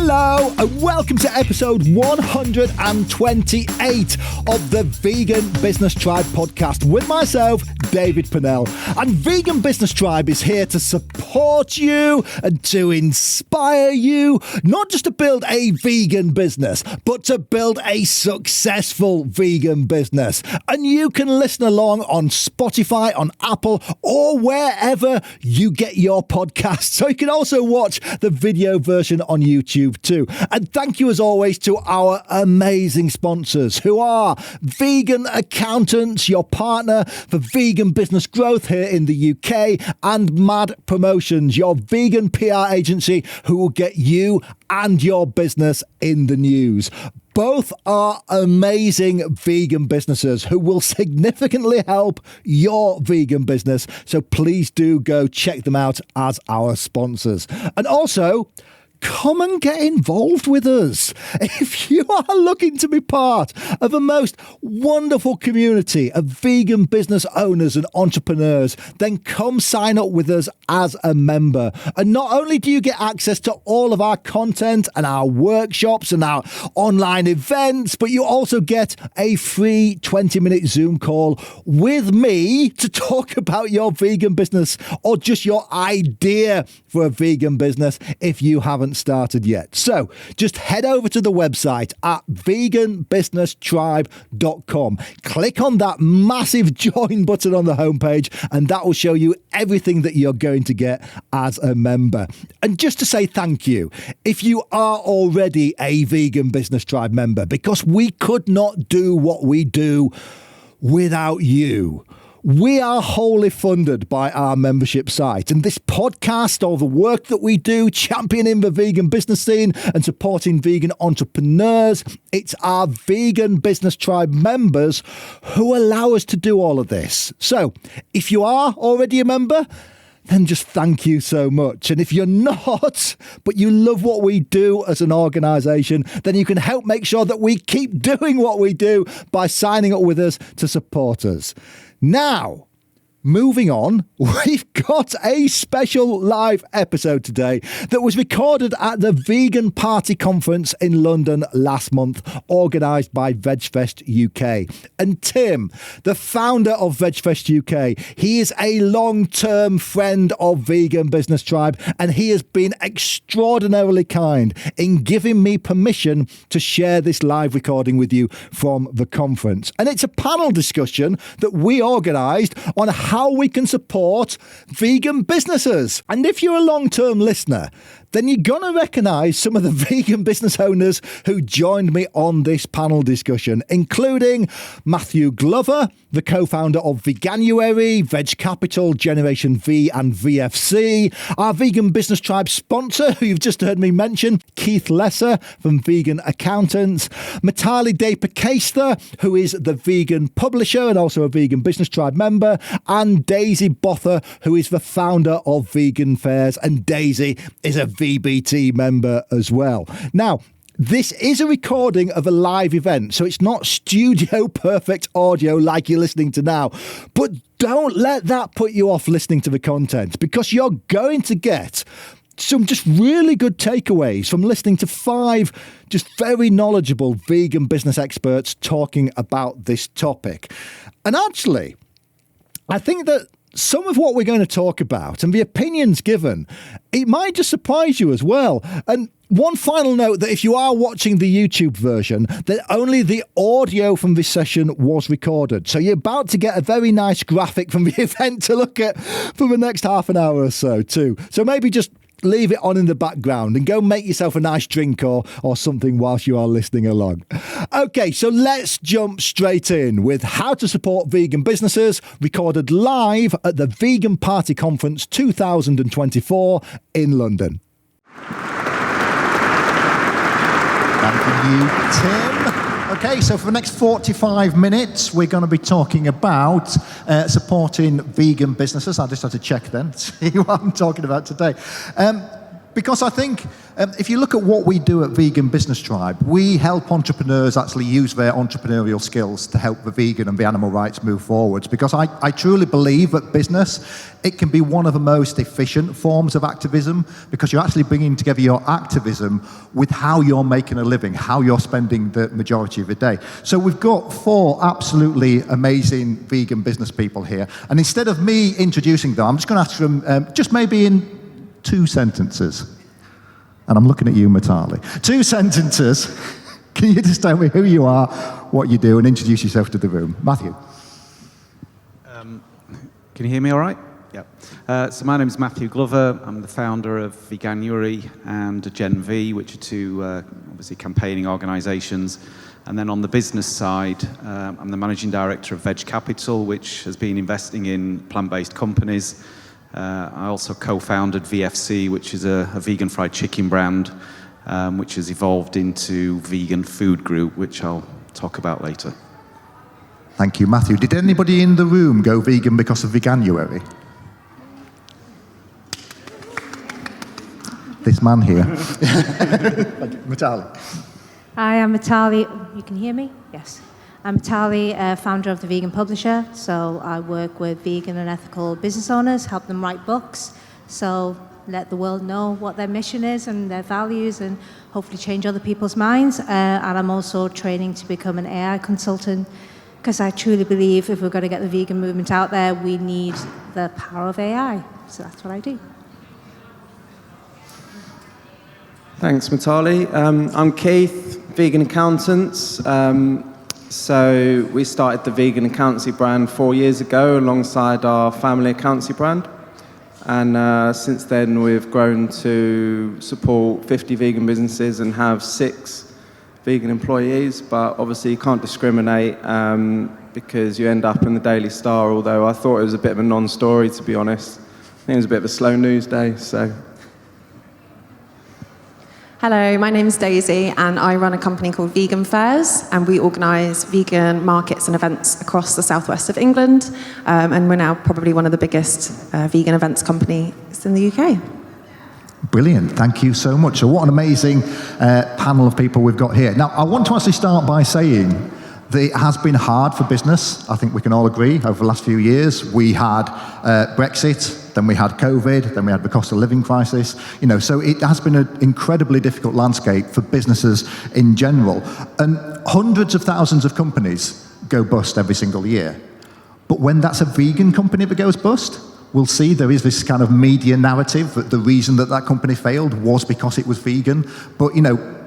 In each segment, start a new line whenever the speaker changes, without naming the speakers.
Hello and welcome to episode 128 of the Vegan Business Tribe podcast with myself, David Purnell. And Vegan Business Tribe is here to support you and to inspire you, not just to build a vegan business, but to build a successful vegan business. And you can listen along on Spotify, on Apple, or wherever you get your podcasts. So you can also watch the video version on YouTube too. And thank you as always to our amazing sponsors who are Vegan Accountants, your partner for vegan business growth here in the UK, and Mad Promotions, your vegan PR agency who will get you and your business in the news. Both are amazing vegan businesses who will significantly help your vegan business. So please do go check them out as our sponsors. And also, come and get involved with us. If you are looking to be part of a most wonderful community of vegan business owners and entrepreneurs, then come sign up with us as a member. And not only do you get access to all of our content and our workshops and our online events, but you also get a free 20-minute Zoom call with me to talk about your vegan business or just your idea for a vegan business if you haven't started yet. So just head over to the website at veganbusinesstribe.com. Click on that massive join button on the homepage and that will show you everything that you're going to get as a member. And just to say thank you, if you are already a Vegan Business Tribe member, because we could not do what we do without you. We are wholly funded by our membership site, and this podcast, all the work that we do championing the vegan business scene and supporting vegan entrepreneurs, it's our Vegan Business Tribe members who allow us to do all of this. So if you are already a member, then just thank you so much. And if you're not, but you love what we do as an organisation, then you can help make sure that we keep doing what we do by signing up with us to support us. Now, moving on, we've got a special live episode today that was recorded at the Vegan Party Conference in London last month, organised by VegFest UK. And Tim, the founder of VegFest UK, he is a long-term friend of Vegan Business Tribe, and he has been extraordinarily kind in giving me permission to share this live recording with you from the conference. And it's a panel discussion that we organised on how we can support vegan businesses. And if you're a long-term listener, then you're going to recognise some of the vegan business owners who joined me on this panel discussion, including Matthew Glover, the co-founder of Veganuary, Veg Capital, Generation V and VFC, our Vegan Business Tribe sponsor, who you've just heard me mention, Keith Lesser from Vegan Accountants, Mitali Deypurkaystha, who is the vegan publisher and also a Vegan Business Tribe member, and Daisy Botha, who is the founder of Vegan Fairs, and Daisy is a VBT member as well. Now, this is a recording of a live event, so it's not studio perfect audio like you're listening to now. But don't let that put you off listening to the content, because you're going to get some just really good takeaways from listening to 5 just very knowledgeable vegan business experts talking about this topic. And actually, I think that some of what we're going to talk about and the opinions given, it might just surprise you as well. And one final note, that if you are watching the YouTube version, that only the audio from this session was recorded. So you're about to get a very nice graphic from the event to look at for the next half an hour or so too. So maybe just leave it on in the background and go make yourself a nice drink or something whilst you are listening along. Okay, so let's jump straight in with how to support vegan businesses, recorded live at the Vegan Party Conference 2024 in London. Thank you, Tim. Okay, so for the next 45 minutes, we're going to be talking about supporting vegan businesses. I just have to check then, see what I'm talking about today. Because I think if you look at what we do at Vegan Business Tribe, we help entrepreneurs actually use their entrepreneurial skills to help the vegan and the animal rights move forwards. Because I truly believe that business, it can be one of the most efficient forms of activism, because you're actually bringing together your activism with how you're making a living, how you're spending the majority of the day. So we've got 4 absolutely amazing vegan business people here. And instead of me introducing them, I'm just going to ask them just maybe in 2 sentences, and I'm looking at you, Mitali. 2 sentences. Can you just tell me who you are, what you do, and introduce yourself to the room? Matthew.
Can you hear me all right? Yep. So my name is Matthew Glover. I'm the founder of Veganuary and Gen V, which are 2 obviously campaigning organisations. And then on the business side, I'm the managing director of Veg Capital, which has been investing in plant-based companies. I also co-founded VFC, which is a vegan fried chicken brand, which has evolved into Vegan Food Group, which I'll talk about later.
Thank you, Matthew. Did anybody in the room go vegan because of Veganuary? This man here. Mitali.
Hi, I'm Mitali. You can hear me? Yes. I'm Mitali, founder of the Vegan Publisher. So I work with vegan and ethical business owners, help them write books. So let the world know what their mission is and their values, and hopefully change other people's minds. And I'm also training to become an AI consultant, because I truly believe if we're going to get the vegan movement out there, we need the power of AI. So that's what I do.
Thanks, Mitali. I'm Keith, vegan accountants. So we started the vegan accountancy brand 4 years ago alongside our family accountancy brand. And since then, we've grown to support 50 vegan businesses and have 6 vegan employees. But obviously, you can't discriminate because you end up in the Daily Star, although I thought it was a bit of a non-story, to be honest. I think it was a bit of a slow news day, so...
Hello, my name is Daisy, and I run a company called Vegan Fairs, and we organise vegan markets and events across the southwest of England, and we're now probably one of the biggest vegan events companies in the UK.
Brilliant, thank you so much. So what an amazing panel of people we've got here. Now, I want to actually start by saying that it has been hard for business. I think we can all agree over the last few years. We had Brexit, then we had COVID, then we had the cost of living crisis. So it has been an incredibly difficult landscape for businesses in general. And hundreds of thousands of companies go bust every single year. But when that's a vegan company that goes bust, we'll see there is this kind of media narrative that the reason that that company failed was because it was vegan. But,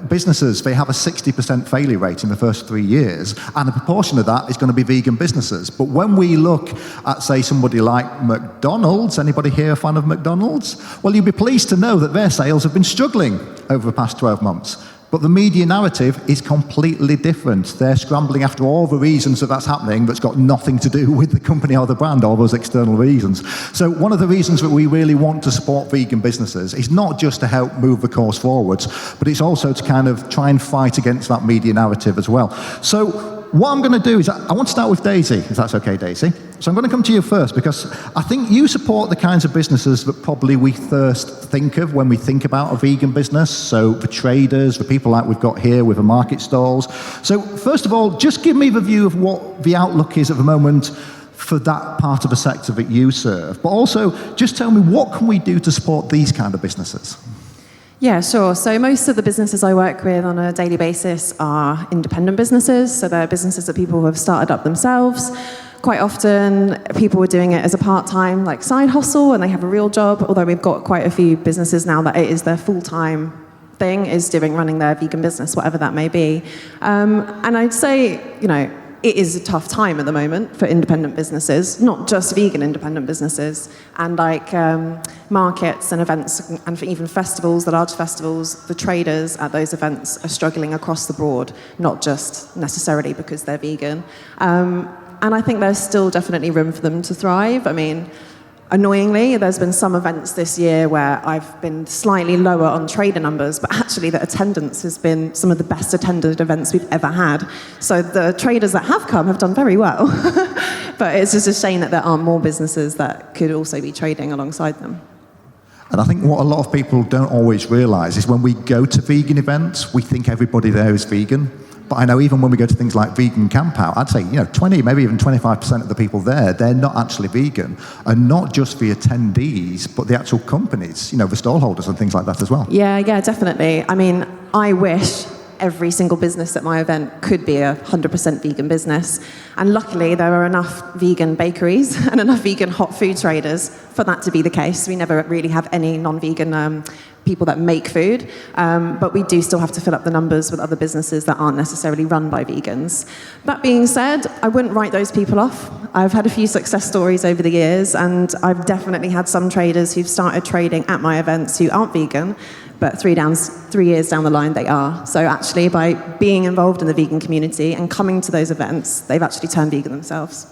businesses, they have a 60% failure rate in the first 3 years, and a proportion of that is going to be vegan businesses. But when we look at, say, somebody like McDonald's, anybody here a fan of McDonald's? Well, you'll be pleased to know that their sales have been struggling over the past 12 months. But the media narrative is completely different. They're scrambling after all the reasons that that's happening that's got nothing to do with the company or the brand, all those external reasons. So one of the reasons that we really want to support vegan businesses is not just to help move the cause forwards, but it's also to kind of try and fight against that media narrative as well. So what I'm going to do is I want to start with Daisy, if that's okay, Daisy. So I'm going to come to you first, because I think you support the kinds of businesses that probably we first think of when we think about a vegan business. So the traders, the people like we've got here with the market stalls. So first of all, just give me the view of what the outlook is at the moment for that part of the sector that you serve. But also, just tell me, what can we do to support these kind of businesses?
Yeah, sure. So most of the businesses I work with on a daily basis are independent businesses. So they're businesses that people have started up themselves. Quite often, people are doing it as a part-time, side hustle, and they have a real job, although we've got quite a few businesses now that it is their full-time thing, is running their vegan business, whatever that may be. And I'd say, it is a tough time at the moment for independent businesses, not just vegan independent businesses, and markets and events, and for even festivals, the large festivals, the traders at those events are struggling across the board, not just necessarily because they're vegan. And I think there's still definitely room for them to thrive. I mean, annoyingly, there's been some events this year where I've been slightly lower on trader numbers, but actually the attendance has been some of the best attended events we've ever had. So the traders that have come have done very well. But it's just a shame that there aren't more businesses that could also be trading alongside them.
And I think what a lot of people don't always realise is when we go to vegan events, we think everybody there is vegan. But I know even when we go to things like Vegan Camp Out, I'd say, 20, maybe even 25% of the people there, they're not actually vegan. And not just the attendees, but the actual companies, the stallholders and things like that as well.
Yeah, definitely. I mean, I wish every single business at my event could be 100% vegan business. And luckily, there are enough vegan bakeries and enough vegan hot food traders for that to be the case. We never really have any non-vegan people that make food, but we do still have to fill up the numbers with other businesses that aren't necessarily run by vegans. That being said, I wouldn't write those people off. I've had a few success stories over the years, and I've definitely had some traders who've started trading at my events who aren't vegan, but 3 years down the line they are. So actually, by being involved in the vegan community and coming to those events, they've actually turned vegan themselves.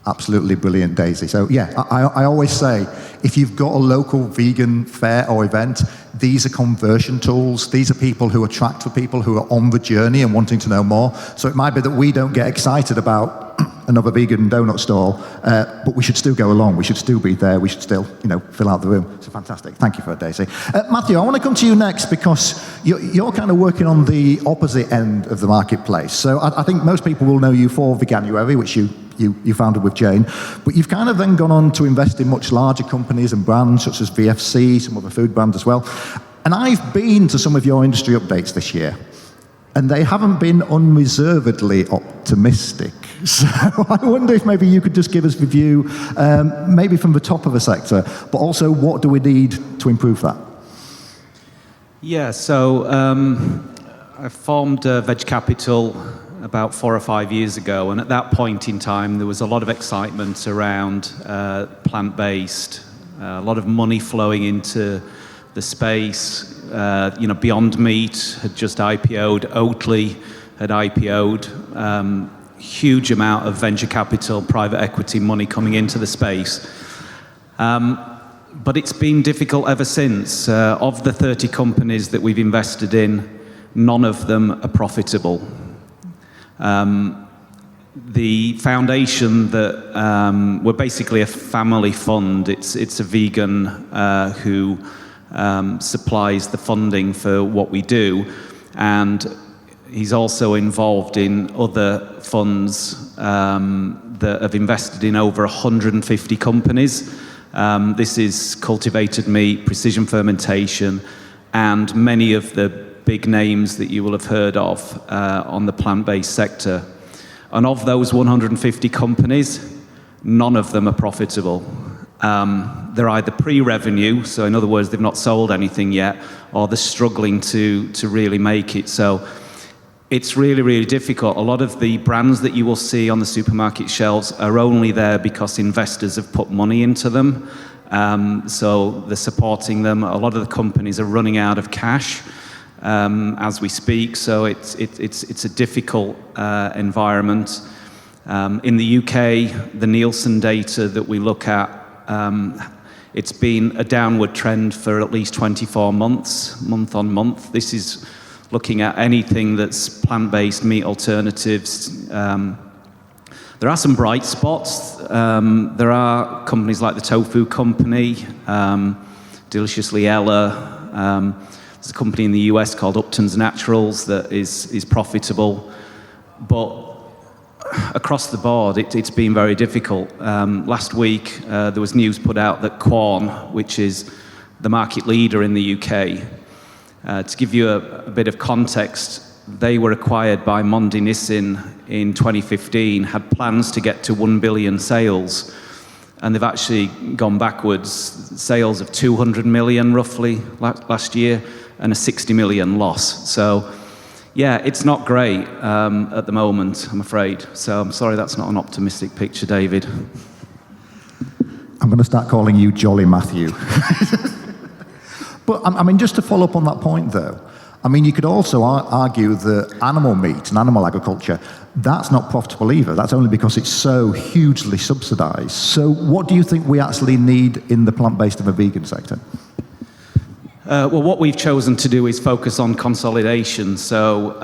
Absolutely brilliant, Daisy. So yeah, I always say, if you've got a local vegan fair or event, these are conversion tools. These are people who attract the people who are on the journey and wanting to know more. So it might be that we don't get excited about another vegan donut stall, but we should still go along. We should still be there. We should still, fill out the room. So fantastic. Thank you for that, Daisy. Matthew, I want to come to you next because you're kind of working on the opposite end of the marketplace. So I think most people will know you for Veganuary, which you founded with Jane, but you've kind of then gone on to invest in much larger companies and brands such as VFC, some other food brands as well. And I've been to some of your industry updates this year, and they haven't been unreservedly optimistic. So I wonder if maybe you could just give us a view, maybe from the top of the sector, but also what do we need to improve that?
Yeah, so I formed Veg Capital about 4 or 5 years ago, and at that point in time there was a lot of excitement around plant-based, a lot of money flowing into the space. Beyond Meat had just IPO'd, Oatly had IPO'd, huge amount of venture capital, private equity money coming into the space. But it's been difficult ever since. Of the 30 companies that we've invested in, none of them are profitable. The foundation that we're basically a family fund. It's a vegan who supplies the funding for what we do, and he's also involved in other funds that have invested in over 150 companies. This is cultivated meat, precision fermentation, and many of the big names that you will have heard of on the plant-based sector. And of those 150 companies, none of them are profitable. They're either pre-revenue, so in other words, they've not sold anything yet, or they're struggling to really make it. So it's really, really difficult. A lot of the brands that you will see on the supermarket shelves are only there because investors have put money into them. So they're supporting them. A lot of the companies are running out of cash as we speak. So it's a difficult environment. In the UK, the Nielsen data that we look at, it's been a downward trend for at least 24 months, month on month. This is looking at anything that's plant-based meat alternatives. There are some bright spots. There are companies like the Tofu Company, Deliciously Ella. There's a company in the US called Upton's Naturals that is profitable. But across the board, it's been very difficult. Last week, there was news put out that Quorn, which is the market leader in the UK, to give you a bit of context, they were acquired by Mondi Nissin in 2015, had plans to get to 1 billion sales, and they've actually gone backwards. Sales of 200 million roughly last year, and a 60 million loss. So yeah, it's not great at the moment, I'm afraid. So I'm sorry that's not an optimistic picture, David.
I'm going to start calling you Jolly Matthew. But I mean, just to follow up on that point though, I mean, you could also argue that animal meat and animal agriculture, that's not profitable either. That's only because it's so hugely subsidized. So what do you think we actually need in the plant-based and the vegan sector?
Well, what we've chosen to do is focus on consolidation. So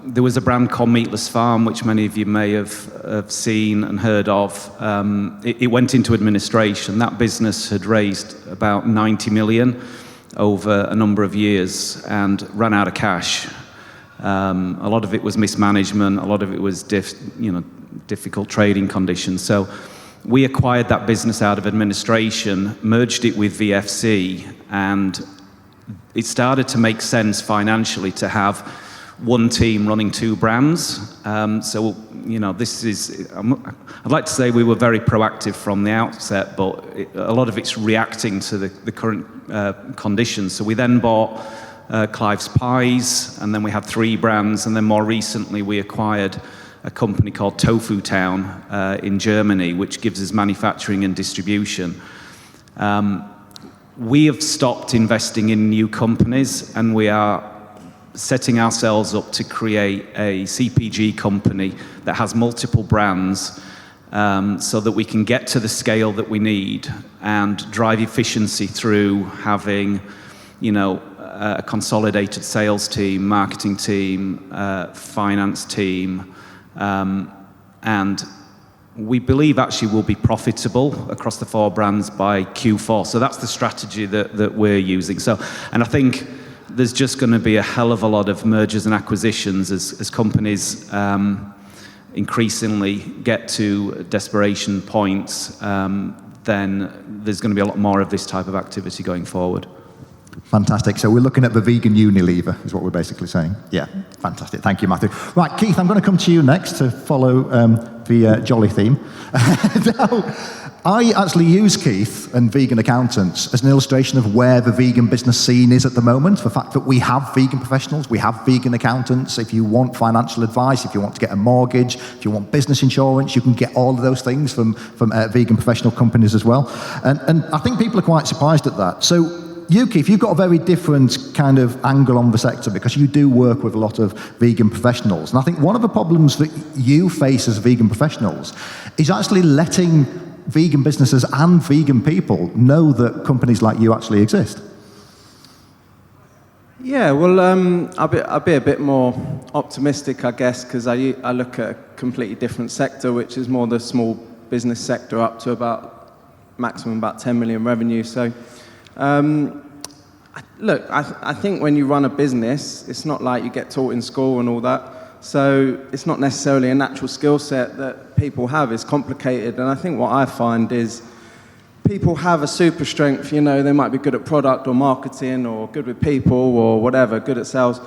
there was a brand called Meatless Farm, which many of you may have seen and heard of. It went into administration. That business had raised about 90 million over a number of years and ran out of cash. A lot of it was mismanagement. A lot of it was difficult trading conditions. So we acquired that business out of administration, merged it with VFC, and it started to make sense financially to have one team running two brands. This is, I'd like to say we were very proactive from the outset, but a lot of it's reacting to the current conditions. So we then bought Clive's Pies, and then we had 3 brands, and then more recently we acquired a company called Tofu Town in Germany, which gives us manufacturing and distribution. We have stopped investing in new companies, and we are setting ourselves up to create a CPG company that has multiple brands, so that we can get to the scale that we need and drive efficiency through having, a consolidated sales team, marketing team, finance team, and we believe actually we'll be profitable across the 4 brands by Q4. So that's the strategy that we're using. And I think there's just going to be a hell of a lot of mergers and acquisitions as companies increasingly get to desperation points. Then there's going to be a lot more of this type of activity going forward.
Fantastic. So we're looking at the vegan Unilever, is what we're basically saying. Yeah, fantastic. Thank you, Matthew. Right, Keith, I'm going to come to you next to follow the jolly theme. Now, I actually use Keith and Vegan Accountants as an illustration of where the vegan business scene is at the moment. The fact that we have vegan professionals, we have vegan accountants. If you want financial advice, if you want to get a mortgage, if you want business insurance, you can get all of those things from vegan professional companies as well. And I think people are quite surprised at that. So you, Keith, you've got a very different kind of angle on the sector because you do work with a lot of vegan professionals. And I think one of the problems that you face as vegan professionals is actually letting vegan businesses and vegan people know that companies like you actually exist.
Yeah, well, I'll be a bit more optimistic, I guess, because I look at a completely different sector, which is more the small business sector, up to maximum about 10 million revenue. So, look, I think when you run a business, it's not like you get taught in school and all that. So it's not necessarily a natural skill set that people have. It's complicated. And I think what I find is people have a super strength. They might be good at product or marketing or good with people or whatever, good at sales,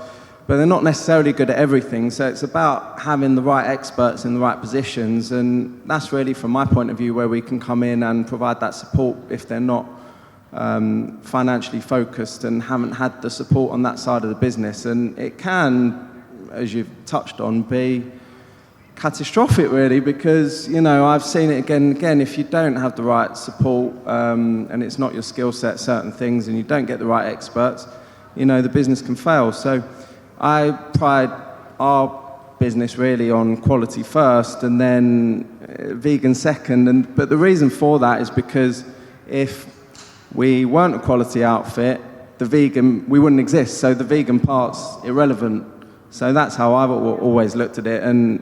but they're not necessarily good at everything. So it's about having the right experts in the right positions. And that's really, from my point of view, where we can come in and provide that support if they're not financially focused and haven't had the support on that side of the business. And it can, as you've touched on, be catastrophic, really, because, I've seen it again and again. If you don't have the right support and it's not your skill set, certain things, and you don't get the right experts, the business can fail. So I pride our business really on quality first and then vegan second. But the reason for that is because if we weren't a quality outfit, we wouldn't exist. So the vegan part's irrelevant. So that's how I've always looked at it. And,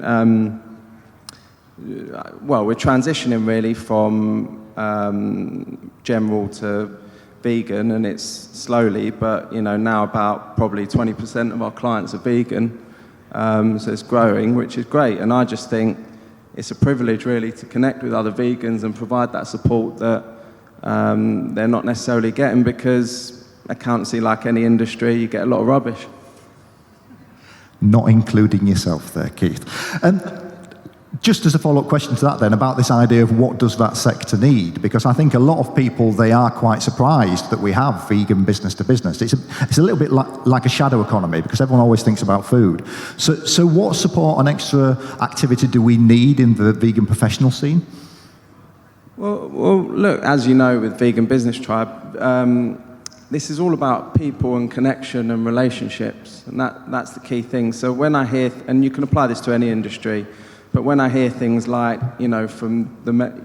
we're transitioning really from general to vegan, and it's slowly, but, now about probably 20% of our clients are vegan. So it's growing, which is great. And I just think it's a privilege really to connect with other vegans and provide that support that they're not necessarily getting, because accountancy, like any industry, you get a lot of rubbish.
Not including yourself there, Keith. And just as a follow-up question to that then, about this idea of what does that sector need, because I think a lot of people, they are quite surprised that we have vegan business to business. It's a little bit like a shadow economy, because everyone always thinks about food. So what support and extra activity do we need in the vegan professional scene?
Well, look, as you know, with Vegan Business Tribe, this is all about people and connection and relationships, and that's the key thing. So when I hear, and you can apply this to any industry, but when I hear things like, from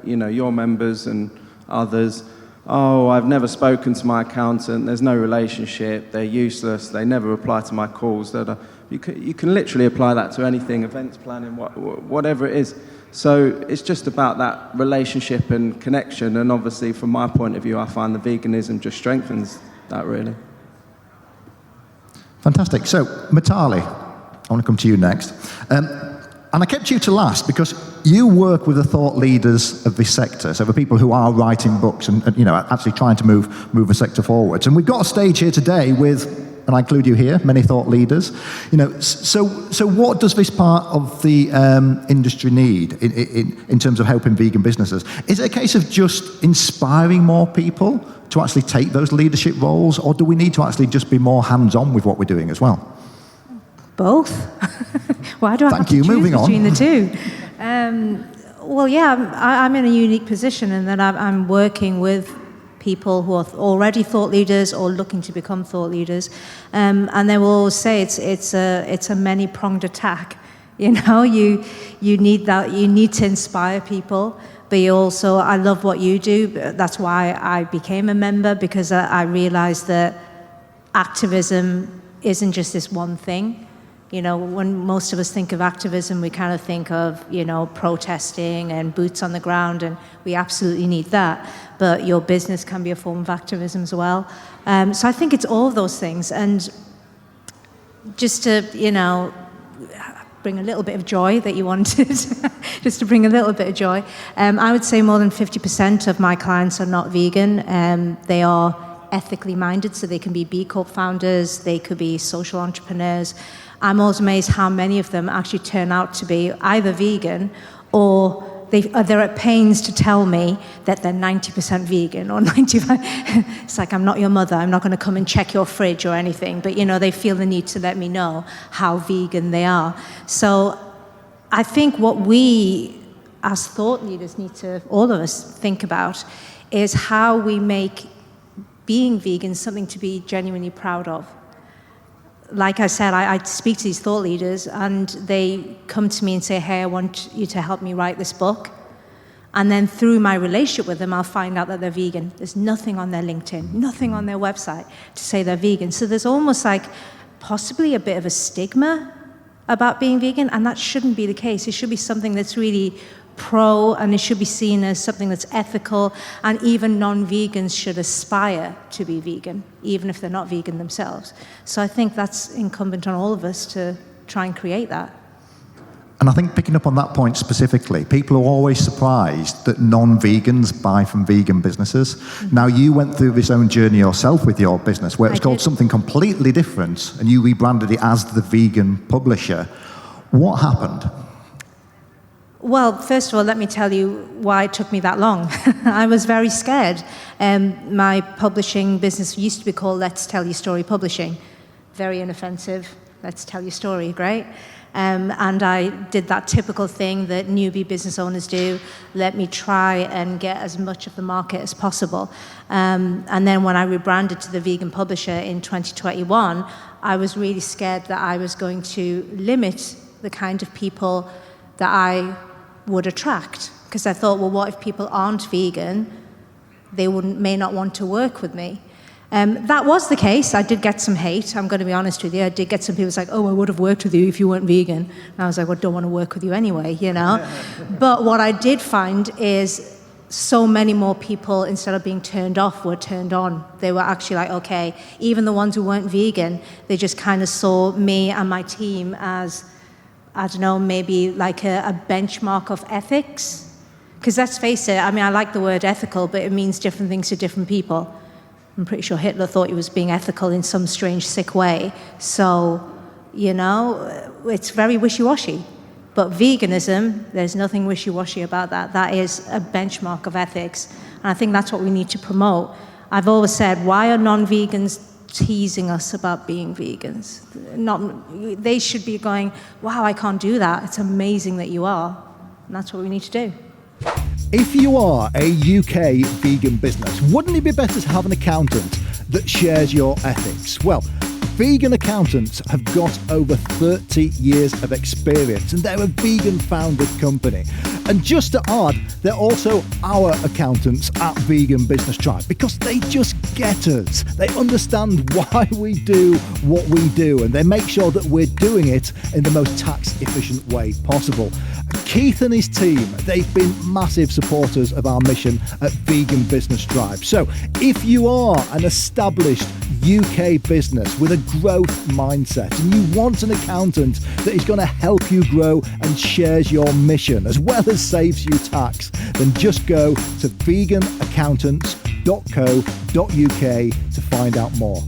your members and others, oh, I've never spoken to my accountant, there's no relationship, they're useless, they never reply to my calls, You can literally apply that to anything, events planning, whatever it is. So it's just about that relationship and connection. And obviously, from my point of view, I find the veganism just strengthens that, really.
Fantastic. So, Mitali, I want to come to you next. And I kept you to last because you work with the thought leaders of this sector, so the people who are writing books and actually trying to move the sector forwards. And we've got a stage here today with, and I include you here, many thought leaders. So what does this part of the industry need in terms of helping vegan businesses? Is it a case of just inspiring more people to actually take those leadership roles, or do we need to actually just be more hands-on with what we're doing as well?
Both. Why do I have to choose between the two? Well, yeah, I'm in a unique position in that I'm working with people who are already thought leaders or looking to become thought leaders, and they will always say it's a many-pronged attack. You need that. You need to inspire people, but you also, I love what you do. That's why I became a member, because I realized that activism isn't just this one thing. When most of us think of activism, we kind of think of, protesting and boots on the ground, and we absolutely need that. But your business can be a form of activism as well. So I think it's all of those things. And just to, bring a little bit of joy that you wanted, just to bring a little bit of joy, I would say more than 50% of my clients are not vegan. They are ethically minded, so they can be B Corp founders, they could be social entrepreneurs. I'm always amazed how many of them actually turn out to be either vegan or they're at pains to tell me that they're 90% vegan or 95%. It's like, I'm not your mother, I'm not going to come and check your fridge or anything, but they feel the need to let me know how vegan they are. So I think what we as thought leaders need to, all of us, think about is how we make being vegan something to be genuinely proud of. Like I said, I speak to these thought leaders and they come to me and say, hey, I want you to help me write this book. And then through my relationship with them, I'll find out that they're vegan. There's nothing on their LinkedIn, nothing on their website to say they're vegan. So there's almost like possibly a bit of a stigma about being vegan, and that shouldn't be the case. It should be something that's really pro, and it should be seen as something that's ethical, and even non-vegans should aspire to be vegan, even if they're not vegan themselves. So I think that's incumbent on all of us to try and create that.
And I think picking up on that point specifically, people are always surprised that non-vegans buy from vegan businesses. Mm-hmm. Now, you went through this own journey yourself with your business, where it's called something completely different, and you rebranded it as the Vegan Publisher. What happened?
Well, first of all, let me tell you why it took me that long. I was very scared. My publishing business used to be called Let's Tell Your Story Publishing. Very inoffensive. Let's tell your story, great. And I did that typical thing that newbie business owners do. Let me try and get as much of the market as possible. And then when I rebranded to the Vegan Publisher in 2021, I was really scared that I was going to limit the kind of people that I would attract, because I thought, well, what if people aren't vegan? They may not want to work with me. That was the case. I did get some hate, I'm going to be honest with you. I did get some people like, oh, I would have worked with you if you weren't vegan. And I was like, well, I don't want to work with you anyway, But what I did find is so many more people, instead of being turned off, were turned on. They were actually like, okay, even the ones who weren't vegan, they just kind of saw me and my team as, I don't know, maybe like a benchmark of ethics. Because let's face it, I mean, I like the word ethical, but it means different things to different people. I'm pretty sure Hitler thought he was being ethical in some strange, sick way. So, it's very wishy-washy. But veganism, there's nothing wishy-washy about that. That is a benchmark of ethics. And I think that's what we need to promote. I've always said, why are non-vegans teasing us about being vegans? They should be going, wow, I can't do that. It's amazing that you are. And that's what we need to do.
If you are a UK vegan business, wouldn't it be better to have an accountant that shares your ethics? Well, Vegan accountants have got over 30 years of experience and they're a vegan founded company. And just to add, they're also our accountants at Vegan Business Tribe because they just get us. They understand why we do what we do and they make sure that we're doing it in the most tax efficient way possible. Keith and his team, they've been massive supporters of our mission at Vegan Business Tribe. So if you are an established UK business with a growth mindset and you want an accountant that is going to help you grow and shares your mission as well as saves you tax, then just go to veganaccountants.co.uk to find out more.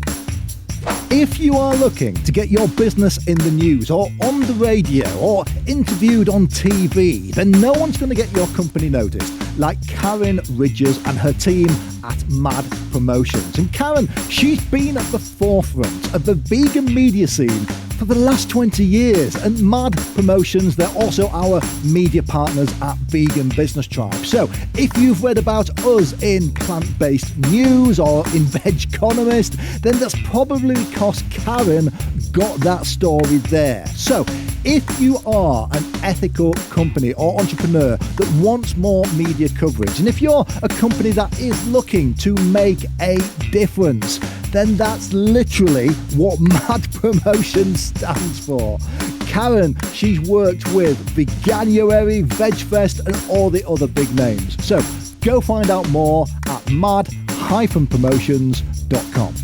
If you are looking to get your business in the news or on the radio or interviewed on TV, then no one's going to get your company noticed like Karen Ridgers and her team at Mad Promotions. And Karen, she's been at the forefront of the vegan media scene for the last 20 years. And Mad Promotions, they're also our media partners at Vegan Business Tribe. So if you've read about us in plant-based news or in Vegeconomist, then that's probably because Karen got that story there. So if you are an ethical company or entrepreneur that wants more media coverage, and if you're a company that is looking to make a difference, then that's literally what Mad Promotions stands for. Karen, she's worked with Veganuary, VegFest and all the other big names. So go find out more at mad-promotions.com.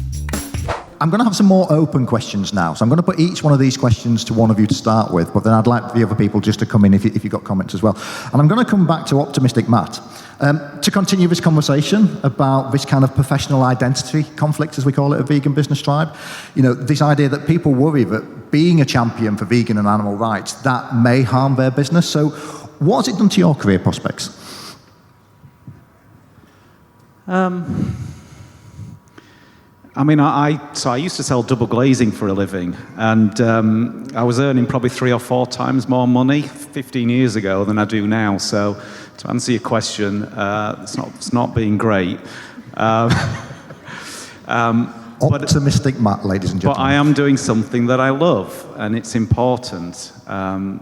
I'm going to have some more open questions now. So I'm going to put each one of these questions to one of you to start with, but then I'd like the other people just to come in if you've got comments as well. And I'm going to come back to Optimistic Matt to continue this conversation about this kind of professional identity conflict, as we call it, at Vegan Business Tribe. You know, this idea that people worry that being a champion for vegan and animal rights, that may harm their business. So what has it done to your career prospects?
I mean, I used to sell double glazing for a living, and I was earning probably 3 or 4 times more money 15 years ago than I do now. So, to answer your question, it's not being great.
Optimistic Matt, ladies and gentlemen.
But I am doing something that I love, and it's important.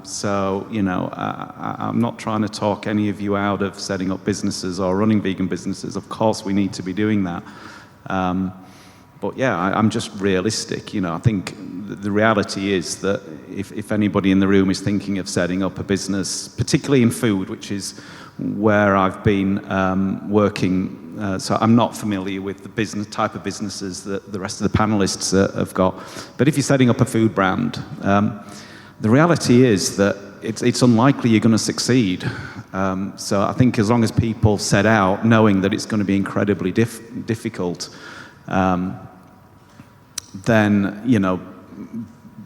So, you know, I'm not trying to talk any of you out of setting up businesses or running vegan businesses. Of course, we need to be doing that. But yeah, I'm just realistic. You know, I think the reality is that if anybody in the room is thinking of setting up a business, particularly in food, which is where I've been working, so I'm not familiar with the business type of businesses that the rest of the panelists have got. But if you're setting up a food brand, the reality is that it's unlikely you're going to succeed. So I think as long as people set out knowing that it's going to be incredibly difficult, then, you know,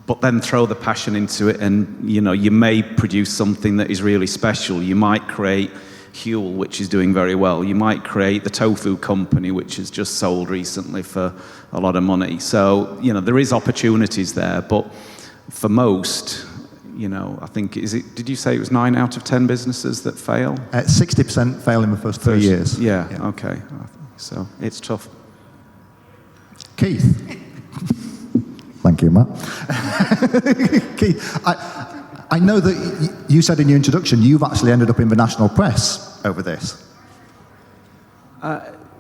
but then throw the passion into it and, you know, you may produce something that is really special. You might create Huel, which is doing very well. You might create the tofu company, which has just sold recently for a lot of money. So, you know, there is opportunities there, but for most, you know, I think, did you say it was 9 out of 10 businesses that fail?
60% fail in the first 3 years.
Yeah, okay. So it's tough.
Keith. Thank you, Matt. Keith, I know that you said in your introduction you've actually ended up in the national press over this.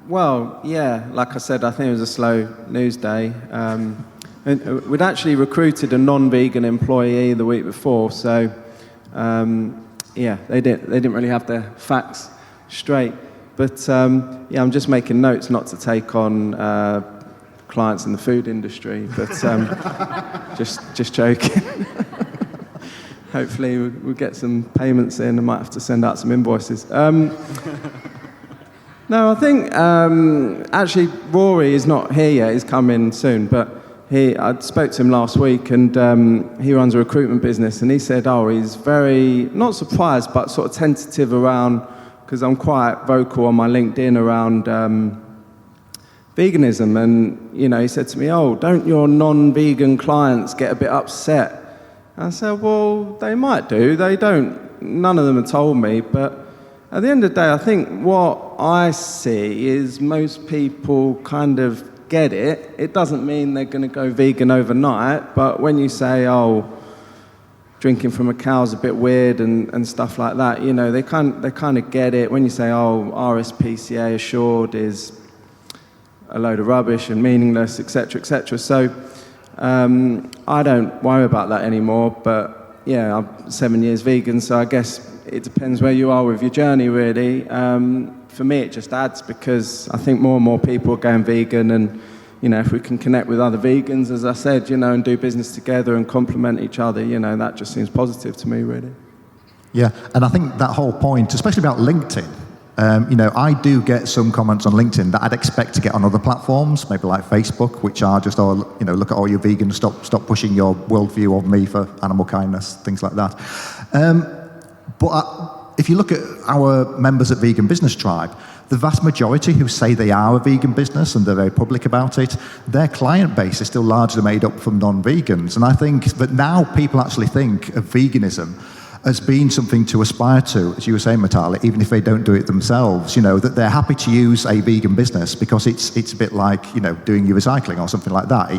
Well, yeah, like I said, I think it was a slow news day. And we'd actually recruited a non-vegan employee the week before, so yeah, they didn't really have their facts straight. But yeah, I'm just making notes not to take on clients in the food industry, but just joking. Hopefully we'll get some payments in. I might have to send out some invoices. No, I think actually Rory is not here yet. He's coming soon, but I spoke to him last week, and he runs a recruitment business, and he said, he's very, not surprised, but sort of tentative around, because I'm quite vocal on my LinkedIn around veganism, and, you know, he said to me, don't your non-vegan clients get a bit upset? I said, well, they might do, they don't, none of them have told me, but at the end of the day, I think what I see is most people kind of get it. It doesn't mean they're going to go vegan overnight, but when you say, oh, drinking from a cow's a bit weird and stuff like that, you know, they kind of get it. When you say, oh, RSPCA assured is a load of rubbish and meaningless, etc., etc. So I don't worry about that anymore, but yeah, I'm 7 years vegan, so I guess it depends where you are with your journey, really. For me, it just adds, because I think more and more people are going vegan, and you know, if we can connect with other vegans, as I said, you know, and do business together and complement each other, you know, that just seems positive to me, really.
Yeah, and I think that whole point, especially about LinkedIn, you know, I do get some comments on LinkedIn that I'd expect to get on other platforms, maybe like Facebook, which are just, all, you know, look at all your vegans, stop pushing your worldview of me for animal kindness, things like that. But if you look at our members at Vegan Business Tribe, the vast majority who say they are a vegan business and they're very public about it, their client base is still largely made up from non-vegans. And I think that now people actually think of veganism as being something to aspire to, as you were saying, Mitali, even if they don't do it themselves, you know, that they're happy to use a vegan business because it's a bit like, you know, doing your recycling or something like that.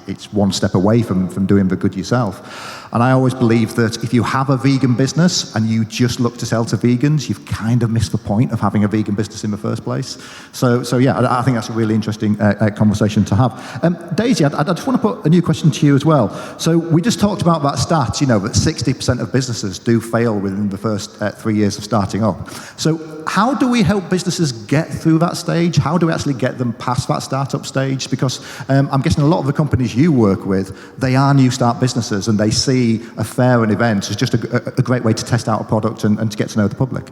It's one step away from doing the good yourself. And I always believe that if you have a vegan business and you just look to sell to vegans, you've kind of missed the point of having a vegan business in the first place. So yeah, I think that's a really interesting conversation to have. Daisy, I just want to put a new question to you as well. So we just talked about that stat, you know, that 60% of businesses do fail within the first 3 years of starting up. So how do we help businesses get through that stage? How do we actually get them past that startup stage? Because I'm guessing a lot of the companies you work with, they are new start businesses and they see a fair and event as just a great way to test out a product and to get to know the public.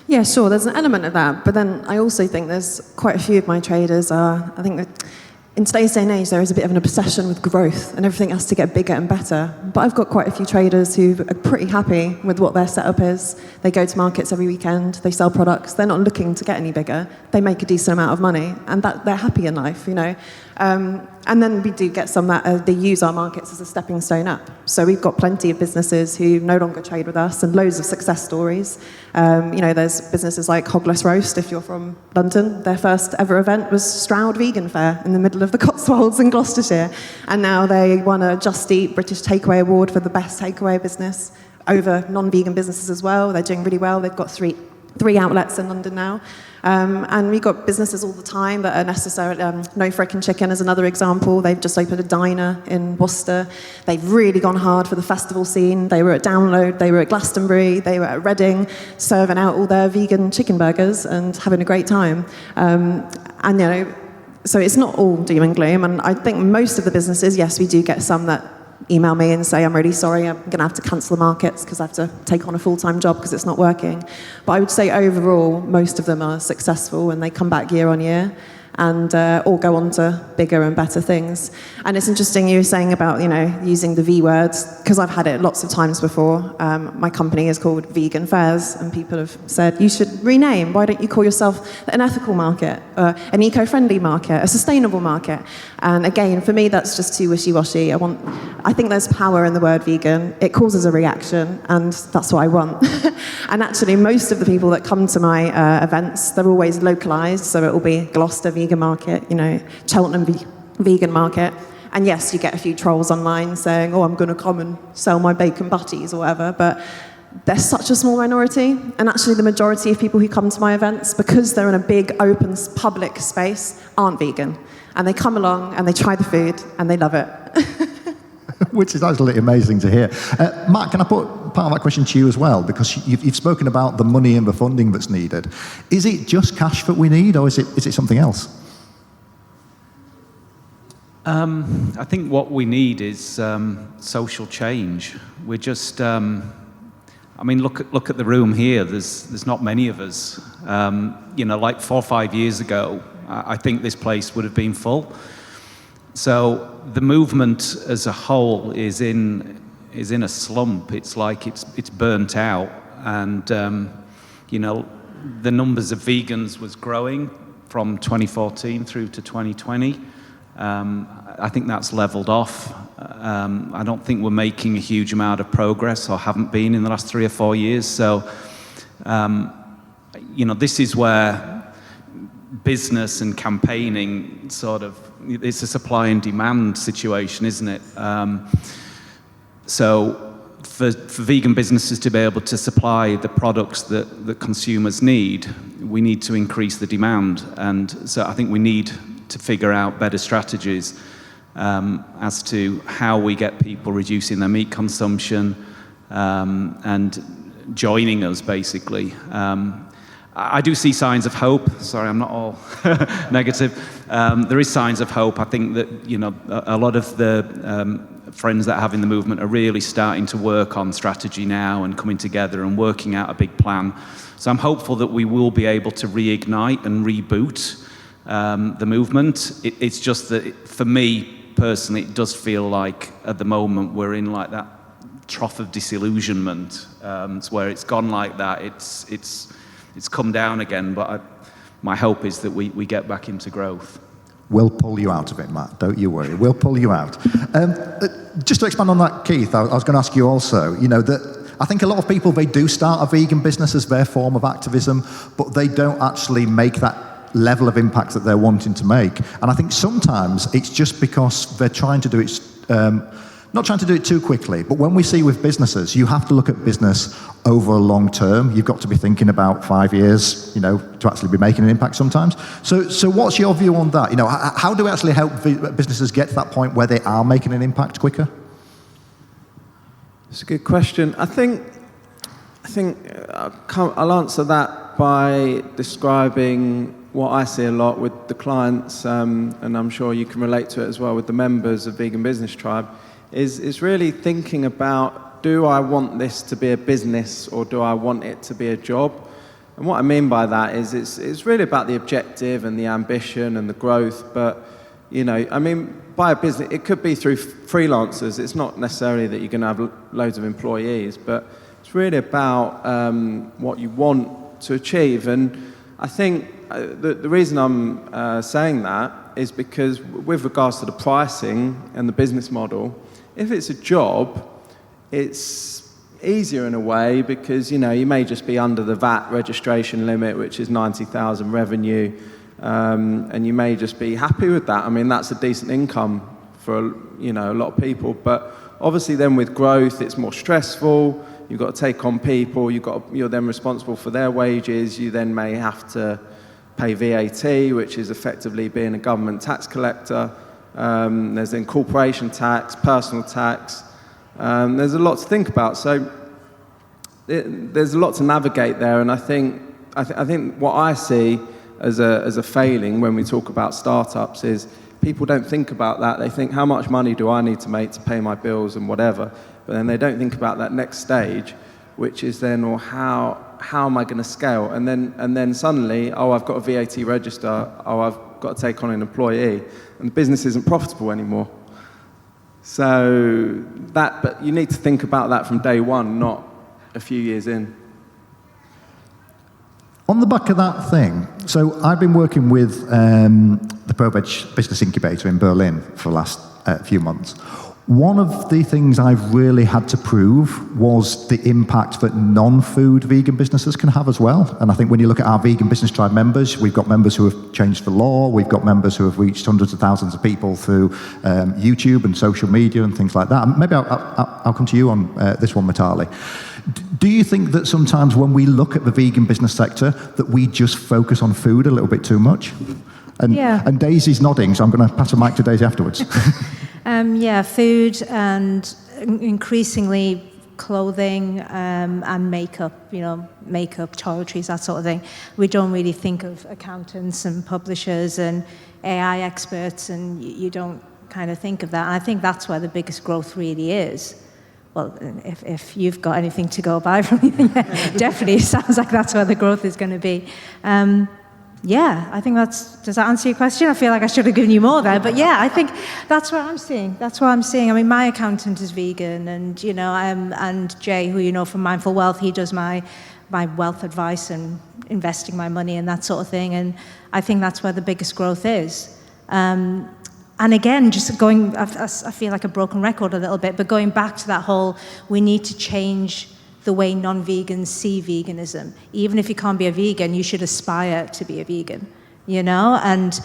Yeah, sure, there's an element of that, but then I also think there's quite a few of my traders are, I think that in today's day and age, there is a bit of an obsession with growth and everything has to get bigger and better. But I've got quite a few traders who are pretty happy with what their setup is. They go to markets every weekend, they sell products, they're not looking to get any bigger, they make a decent amount of money, and that they're happy in life, you know. And then we do get some that they use our markets as a stepping stone up. So we've got plenty of businesses who no longer trade with us and loads of success stories. You know, there's businesses like Hogless Roast, if you're from London. Their first ever event was Stroud Vegan Fair in the middle of the Cotswolds in Gloucestershire. And now they won a Just Eat British Takeaway Award for the best takeaway business over non-vegan businesses as well. They're doing really well. They've got three outlets in London now. And we've got businesses all the time that are necessarily, No Frickin' Chicken is another example. They've just opened a diner in Worcester. They've really gone hard for the festival scene. They were at Download, they were at Glastonbury, they were at Reading, serving out all their vegan chicken burgers and having a great time. And, you know, so it's not all doom and gloom. And I think most of the businesses, yes, we do get some that email me and say, I'm really sorry, I'm going to have to cancel the markets because I have to take on a full-time job because it's not working. But I would say overall, most of them are successful and they come back year on year and all go on to bigger and better things. And it's interesting you were saying about, you know, using the V words, because I've had it lots of times before. My company is called Vegan Fairs, and people have said, you should rename. Why don't you call yourself an ethical market, an eco-friendly market, a sustainable market? And again, for me, that's just too wishy-washy. I think there's power in the word vegan. It causes a reaction, and that's what I want. And actually, most of the people that come to my events, they're always localised, so it will be Gloucester Vegan Market, you know, Cheltenham Vegan Market. And yes, you get a few trolls online saying, oh, I'm going to come and sell my bacon butties or whatever, but they're such a small minority. And actually, the majority of people who come to my events, because they're in a big, open, public space, aren't vegan. And they come along and they try the food and they love it.
Which is absolutely amazing to hear. Matt, can I put part of that question to you as well? Because you've spoken about the money and the funding that's needed. Is it just cash that we need, or is it something else?
I think what we need is social change. We're just, I mean, look at the room here. There's not many of us. You know, like 4 or 5 years ago, I think this place would have been full. So the movement as a whole is in a slump. It's like it's burnt out, and you know, the numbers of vegans was growing from 2014 through to 2020. I think that's leveled off. I don't think we're making a huge amount of progress, or haven't been in the last 3 or 4 years. So you know, this is where business and campaigning sort of, it's a supply and demand situation, isn't it? So for vegan businesses to be able to supply the products that consumers need, we need to increase the demand. And so I think we need to figure out better strategies as to how we get people reducing their meat consumption and joining us, basically. I do see signs of hope. Sorry, I'm not all negative. There is signs of hope. I think that, a lot of the friends that I have in the movement are really starting to work on strategy now and coming together and working out a big plan. So I'm hopeful that we will be able to reignite and reboot the movement. It's just that, for me personally, it does feel like at the moment we're in like that trough of disillusionment. It's where it's gone like that. It's come down again, but my hope is that we get back into growth.
We'll pull you out of it, Matt. Don't you worry. We'll pull you out. Just to expand on that, Keith, I was going to ask you also, that I think a lot of people, they do start a vegan business as their form of activism, but they don't actually make that level of impact that they're wanting to make. And I think sometimes it's just because they're trying to do it, not trying to do it too quickly, but when we see with businesses, you have to look at business over a long term. You've got to be thinking about 5 years, to actually be making an impact sometimes. So what's your view on that? How do we actually help businesses get to that point where they are making an impact quicker?
It's a good question. I think I'll answer that by describing what I see a lot with the clients, and I'm sure you can relate to it as well with the members of Vegan Business Tribe, is really thinking about, do I want this to be a business or do I want it to be a job? And what I mean by that is it's really about the objective and the ambition and the growth, but by a business, it could be through freelancers. It's not necessarily that you're going to have loads of employees, but it's really about what you want to achieve. And I think the reason I'm saying that is because with regards to the pricing and the business model, if it's a job, it's easier in a way because, you may just be under the VAT registration limit, which is 90,000 revenue, and you may just be happy with that. I mean, that's a decent income for, a lot of people. But obviously then with growth, it's more stressful. You've got to take on people. You're then responsible for their wages. You then may have to pay VAT, which is effectively being a government tax collector. There's then corporation tax, personal tax. There's a lot to think about. So there's a lot to navigate there. And I think what I see as a failing when we talk about startups is people don't think about that. They think, how much money do I need to make to pay my bills and whatever? But then they don't think about that next stage, which is then, or how am I going to scale? And then suddenly, I've got a VAT register. I've got to take on an employee, and the business isn't profitable anymore. So but you need to think about that from day one, not a few years in.
On the back of that thing, so I've been working with the ProVeg Business Incubator in Berlin for the last few months. One of the things I've really had to prove was the impact that non-food vegan businesses can have as well. And I think when you look at our Vegan Business Tribe members, we've got members who have changed the law, we've got members who have reached hundreds of thousands of people through YouTube and social media and things like that. And maybe I'll come to you on this one, Mitali. Do you think that sometimes when we look at the vegan business sector, that we just focus on food a little bit too much? And Daisy's nodding, so I'm going to pass a mic to Daisy afterwards.
Food and increasingly clothing and makeup, toiletries, that sort of thing. We don't really think of accountants and publishers and AI experts, and you don't kind of think of that. And I think that's where the biggest growth really is. Well, if you've got anything to go by from me, definitely sounds like that's where the growth is going to be. I think does that answer your question? I feel like I should have given you more there, but I think that's what I'm seeing. I mean, my accountant is vegan, and and Jay, who you know from Mindful Wealth, he does my wealth advice and investing my money and that sort of thing, and I think that's where the biggest growth is. And again, just going, I feel like a broken record a little bit, but going back to that whole, we need to change the way non-vegans see veganism. Even if you can't be a vegan, you should aspire to be a vegan. and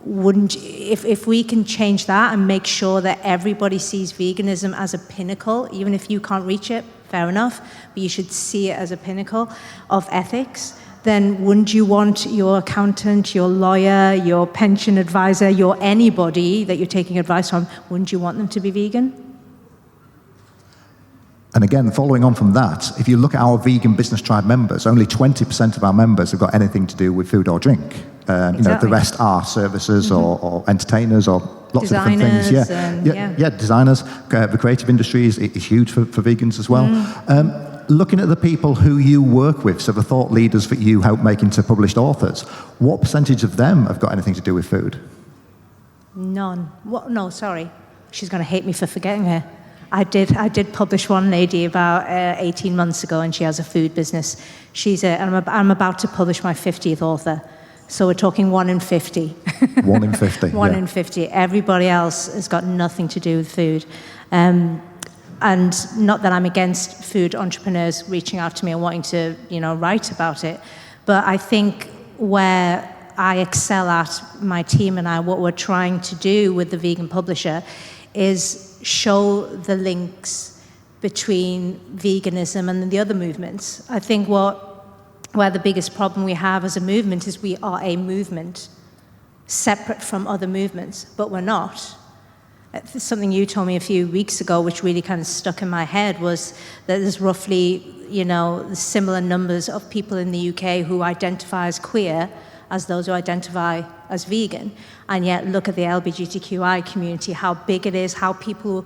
if we can change that and make sure that everybody sees veganism as a pinnacle, even if you can't reach it, fair enough, but you should see it as a pinnacle of ethics, then wouldn't you want your accountant, your lawyer, your pension advisor, your anybody that you're taking advice from, wouldn't you want them to be vegan?
And again, following on from that, if you look at our Vegan Business Tribe members, only 20% of our members have got anything to do with food or drink. The rest are services or entertainers or lots of different things. Designers. The creative industry is huge for vegans as well. Looking at the people who you work with, so the thought leaders that you help make into published authors, what percentage of them have got anything to do with food?
None. What? No, sorry. She's going to hate me for forgetting her. I did publish one lady about 18 months ago, and she has a food business. I'm about to publish my 50th author. So we're talking 1 in 50.
1 in 50.
1 in 50. Everybody else has got nothing to do with food. And not that I'm against food entrepreneurs reaching out to me and wanting to, write about it. But I think where I excel at, my team and I, what we're trying to do with the Vegan Publisher is show the links between veganism and the other movements. I think where the biggest problem we have as a movement is we are a movement separate from other movements, but we're not. Something you told me a few weeks ago, which really kind of stuck in my head, was that there's roughly, similar numbers of people in the UK who identify as queer as those who identify as vegan. And yet look at the LGBTQI community, how big it is, how people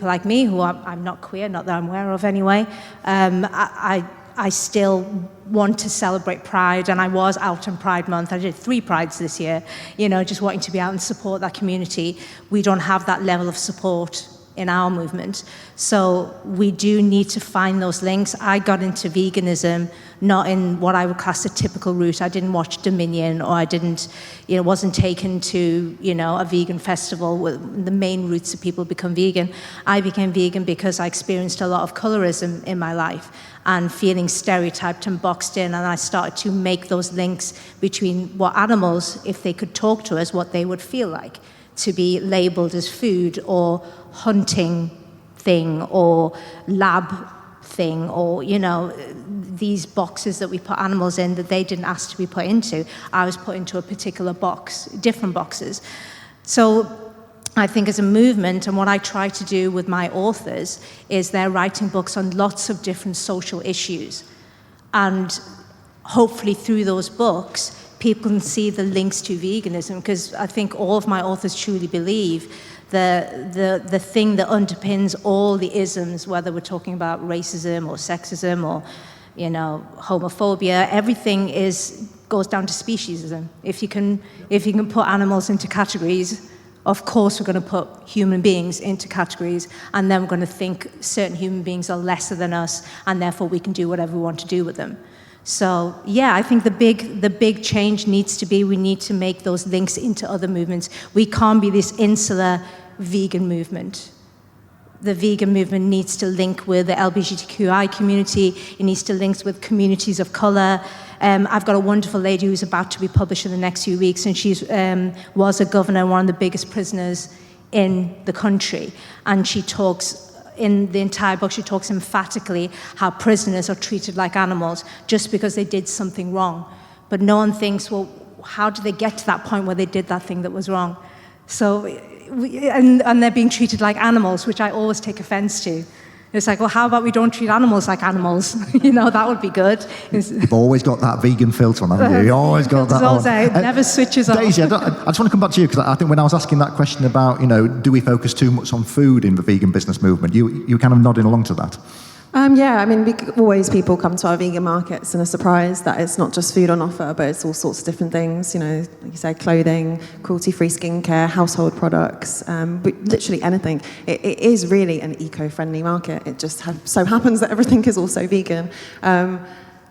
like me, who I'm not queer, not that I'm aware of anyway, I still want to celebrate Pride, and I was out on Pride Month. I did 3 Prides this year, just wanting to be out and support that community. We don't have that level of support in our movement. So we do need to find those links. I got into veganism not in what I would class a typical route. I didn't watch Dominion, or I didn't, wasn't taken to, a vegan festival with the main routes of people become vegan. I became vegan because I experienced a lot of colorism in my life and feeling stereotyped and boxed in, and I started to make those links between what animals, if they could talk to us, what they would feel like to be labeled as food or hunting thing or lab thing, or these boxes that we put animals in that they didn't ask to be put into. I was put into a particular box, different boxes. So I think as a movement, and what I try to do with my authors, is they're writing books on lots of different social issues, and hopefully through those books people can see the links to veganism, because I think all of my authors truly believe the thing that underpins all the isms, whether we're talking about racism or sexism or homophobia, everything goes down to speciesism. If you can put animals into categories, of course we're going to put human beings into categories, and then we're going to think certain human beings are lesser than us, and therefore we can do whatever we want to do with them. So yeah, I think the big change needs to be, we need to make those links into other movements. We can't be this insular vegan movement. The vegan movement needs to link with the LGBTQI community. It needs to link with communities of colour. I've got a wonderful lady who's about to be published in the next few weeks, and she was a governor and one of the biggest prisoners in the country. And she talks, in the entire book, she talks emphatically how prisoners are treated like animals just because they did something wrong. But no one thinks, well, how did they get to that point where they did that thing that was wrong? So, and they're being treated like animals, which I always take offense to. It's like, well, how about we don't treat animals like animals? That would be good.
You've always got that vegan filter on, haven't you? You always got that on.
It never switches off.
Daisy, I just want to come back to you, because I think when I was asking that question about, do we focus too much on food in the vegan business movement, you kind of nodding along to that.
People come to our vegan markets and are surprised that it's not just food on offer, but it's all sorts of different things, like you said, clothing, cruelty-free skincare, household products, but literally anything. It is really an eco-friendly market. It just so happens that everything is also vegan.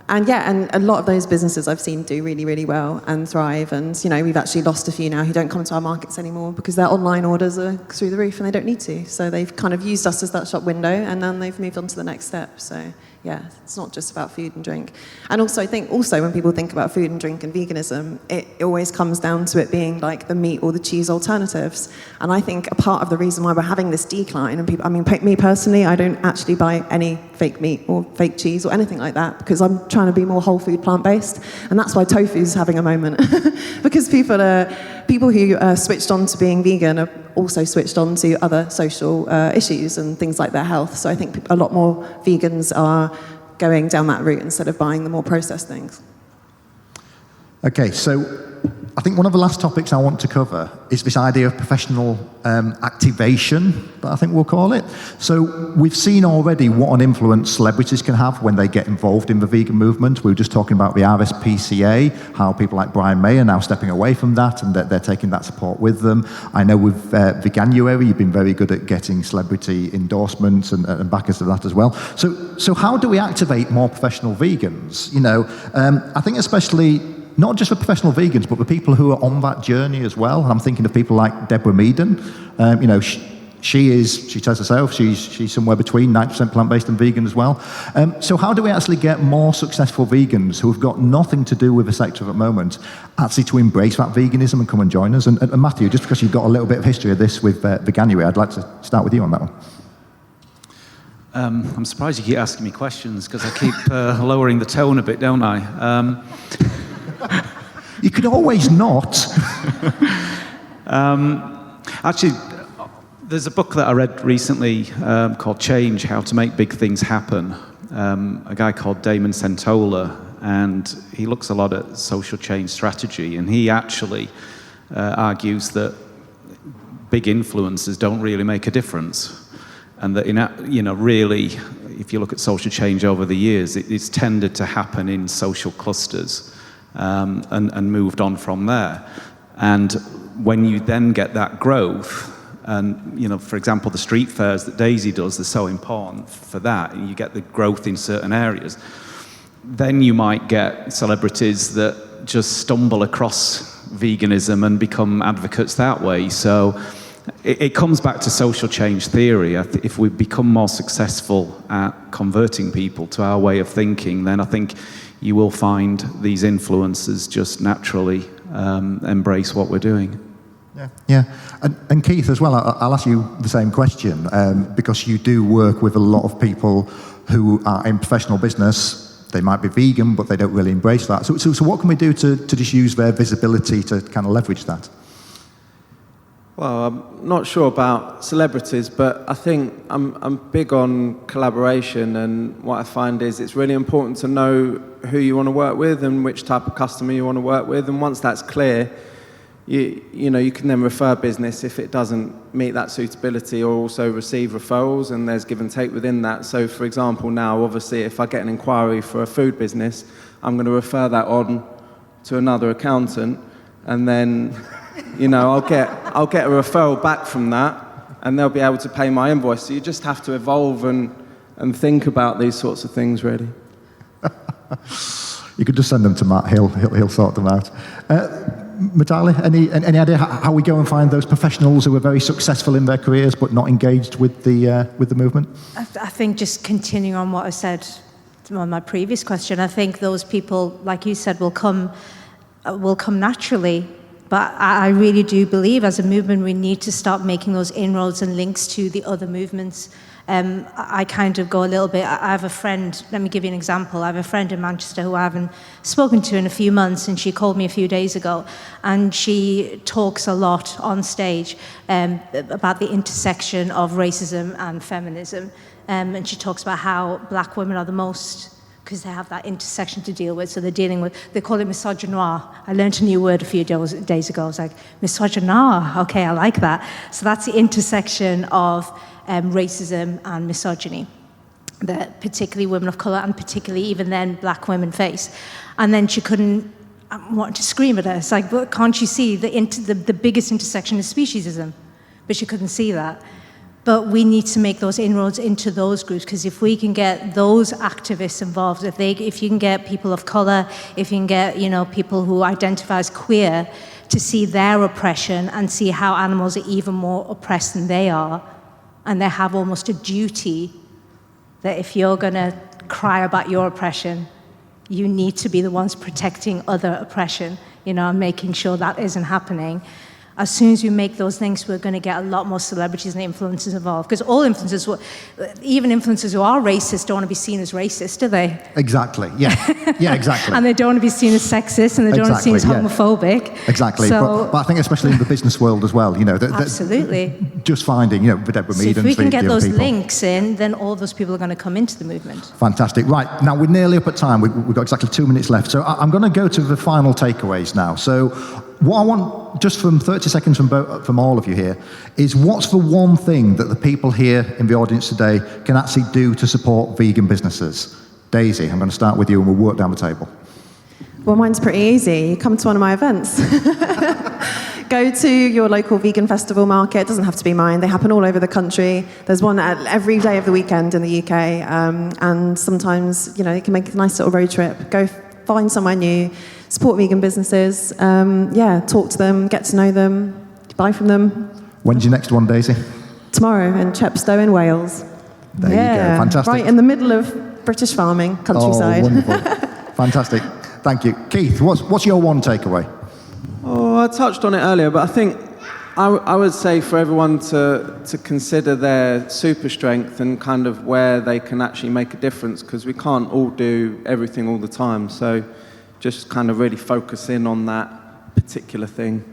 And a lot of those businesses I've seen do really, really well and thrive. And, we've actually lost a few now who don't come to our markets anymore because their online orders are through the roof and they don't need to. So they've kind of used us as that shop window, and then they've moved on to the next step. So, Yeah, it's not just about food and drink. And also, I think also when people think about food and drink and veganism, it always comes down to it being like the meat or the cheese alternatives. And I think a part of the reason why we're having this decline, and people, I mean, me personally, I don't actually buy any fake meat or fake cheese or anything like that because I'm trying to be more whole food, plant-based. And that's why tofu's having a moment. Because people who are switched on to being vegan are also switched on to other social issues and things like their health. So I think a lot more vegans are going down that route instead of buying the more processed things.
Okay, so I think one of the last topics I want to cover is this idea of professional activation, I think we'll call it. So we've seen already what an influence celebrities can have when they get involved in the vegan movement. We were just talking about the RSPCA, how people like Brian May are now stepping away from that and that they're taking that support with them. I know with Veganuary, you've been very good at getting celebrity endorsements and backers of that as well. So how do we activate more professional vegans? You know, I think especially not just for professional vegans, but for people who are on that journey as well. And I'm thinking of people like Deborah Meaden. You know, she tells herself, she's somewhere between 90% plant-based and vegan as well. So how do we actually get more successful vegans who have got nothing to do with the sector at the moment, actually to embrace that veganism and come and join us? And Matthew, just because you've got a little bit of history of this with Veganuary, I'd like to start with you on that one.
I'm surprised you keep asking me questions because I keep lowering the tone a bit, don't I?
You could always not.
Actually, there's a book that I read recently called Change, How to Make Big Things Happen. A guy called Damon Centola, and he looks a lot at social change strategy, and he actually argues that big influences don't really make a difference, and that really, if you look at social change over the years, it's tended to happen in social clusters. And moved on from there. And when you then get that growth, and for example, the street fairs that Daisy does, they're so important for that, and you get the growth in certain areas, then you might get celebrities that just stumble across veganism and become advocates that way. So it comes back to social change theory. If we become more successful at converting people to our way of thinking, then I think you will find these influencers just naturally embrace what we're doing.
Yeah. And Keith as well, I'll ask you the same question, because you do work with a lot of people who are in professional business. They might be vegan, but they don't really embrace that. So what can we do to just use their visibility to kind of leverage that?
Well, I'm not sure about celebrities, but I think I'm big on collaboration, and what I find is it's really important to know who you want to work with and which type of customer you want to work with, and once that's clear, you can then refer business if it doesn't meet that suitability, or also receive referrals, and there's give and take within that. So for example, now obviously if I get an inquiry for a food business, I'm going to refer that on to another accountant, and then I'll get a referral back from that, and they'll be able to pay my invoice. So you just have to evolve and think about these sorts of things, really.
You could just send them to Matt. He'll sort them out. Mitali, any idea how we go and find those professionals who are very successful in their careers but not engaged with the movement?
I think just continuing on what I said on my previous question, I think those people, like you said, will come naturally. But I really do believe as a movement we need to start making those inroads and links to the other movements. I kind of go a little bit, I have a friend, let me give you an example. I have a friend in Manchester who I haven't spoken to in a few months, and she called me a few days ago, and she talks a lot on stage about the intersection of racism and feminism. And she talks about how black women are the most, because they have that intersection to deal with. So they're dealing with, they call it misogynoir. I learned a new word a few days ago. I was like, misogynoir, okay, I like that. So that's the intersection of racism and misogyny that particularly women of colour and particularly even then black women face. And then she couldn't, I wanted to scream at her. It's like, but can't you see the biggest intersection is speciesism? But she couldn't see that. But we need to make those inroads into those groups, because if we can get those activists involved, if you can get people of colour, if you can get people who identify as queer to see their oppression and see how animals are even more oppressed than they are, and they have almost a duty that if you're going to cry about your oppression. You need to be the ones protecting other oppression, and making sure that isn't happening. As soon as we make those links, we're going to get a lot more celebrities and influencers involved. Because all influencers, even influencers who are racist, don't want to be seen as racist, do they?
Exactly, yeah. Yeah, exactly.
And they don't want to be seen as sexist, and they don't want to be seen as homophobic.
Exactly,
so,
but I think especially in the business world as well,
absolutely.
Just finding, Deborah
So
Mead
if we can get those
people.
links in, then all those people are going to come into the movement.
Fantastic. Right, now we're nearly up at time. We've got exactly 2 minutes left. So I'm going to go to the final takeaways now. So what I want, just from 30 seconds from all of you here, is what's the one thing that the people here in the audience today can actually do to support vegan businesses? Daisy, I'm going to start with you and we'll work down the table.
Well, mine's pretty easy. Come to one of my events. Go to your local vegan festival market. It doesn't have to be mine. They happen all over the country. There's one every day of the weekend in the UK. And sometimes, you can make a nice little road trip. Go find somewhere new, support vegan businesses. Talk to them, get to know them, buy from them.
When's your next one, Daisy?
Tomorrow in Chepstow in Wales.
There you go. Fantastic.
Right in the middle of British farming, countryside.
Oh, wonderful. Fantastic. Thank you. Keith, what's your one takeaway?
Oh, I touched on it earlier, but I think I would say for everyone to consider their super strength and kind of where they can actually make a difference, because we can't all do everything all the time. So just kind of really focus in on that particular thing.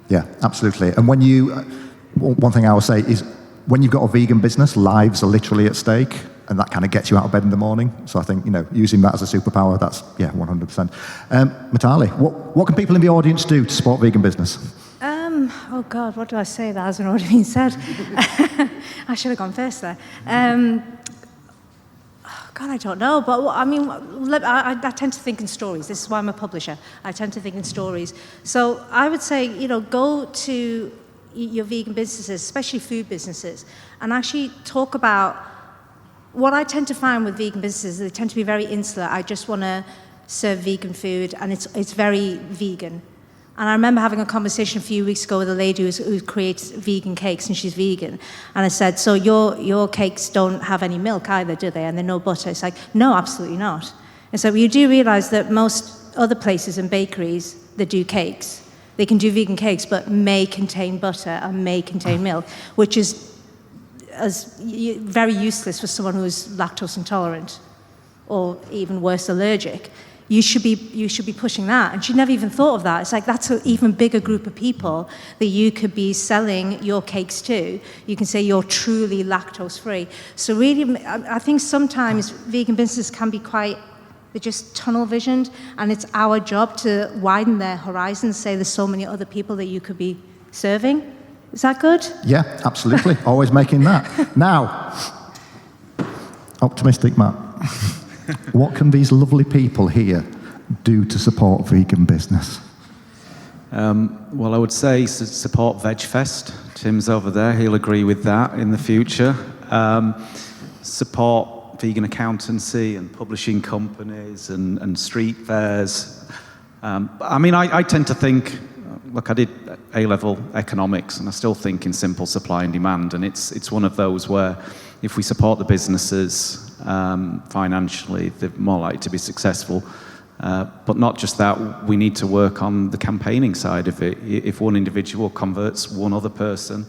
Yeah, absolutely. And when one thing I will say is when you've got a vegan business, lives are literally at stake. And that kind of gets you out of bed in the morning. So I think, using that as a superpower, that's, 100%. Mitali, what can people in the audience do to support vegan business?
Oh, God, what do I say that hasn't already been said? I should have gone first there. God, I don't know. But, I tend to think in stories. This is why I'm a publisher. I tend to think in stories. So I would say, go to your vegan businesses, especially food businesses, and actually talk about. What I tend to find with vegan businesses, they tend to be very insular. I just want to serve vegan food, and it's very vegan. And I remember having a conversation a few weeks ago with a lady who creates vegan cakes, and she's vegan. And I said, so your cakes don't have any milk either, do they? And they're no butter. It's like, no, absolutely not. And so you do realize that most other places and bakeries that do cakes, they can do vegan cakes, but may contain butter and may contain milk, which is very useless for someone who's lactose intolerant or even worse, allergic. You should be pushing that. And she never even thought of that. It's like that's an even bigger group of people that you could be selling your cakes to. You can say you're truly lactose free. So really, I think sometimes vegan businesses can be they're just tunnel visioned, and it's our job to widen their horizons, say there's so many other people that you could be serving. Is that good?
Yeah, absolutely. Always making that. Now, optimistic Matt, what can these lovely people here do to support vegan business?
Well, I would say support VegFest. Tim's over there. He'll agree with that in the future. Support vegan accountancy and publishing companies and street fairs. I tend to think, look, I did A-level economics, and I still think in simple supply and demand, and it's one of those where if we support the businesses financially, they're more likely to be successful. But not just that, we need to work on the campaigning side of it. If one individual converts one other person,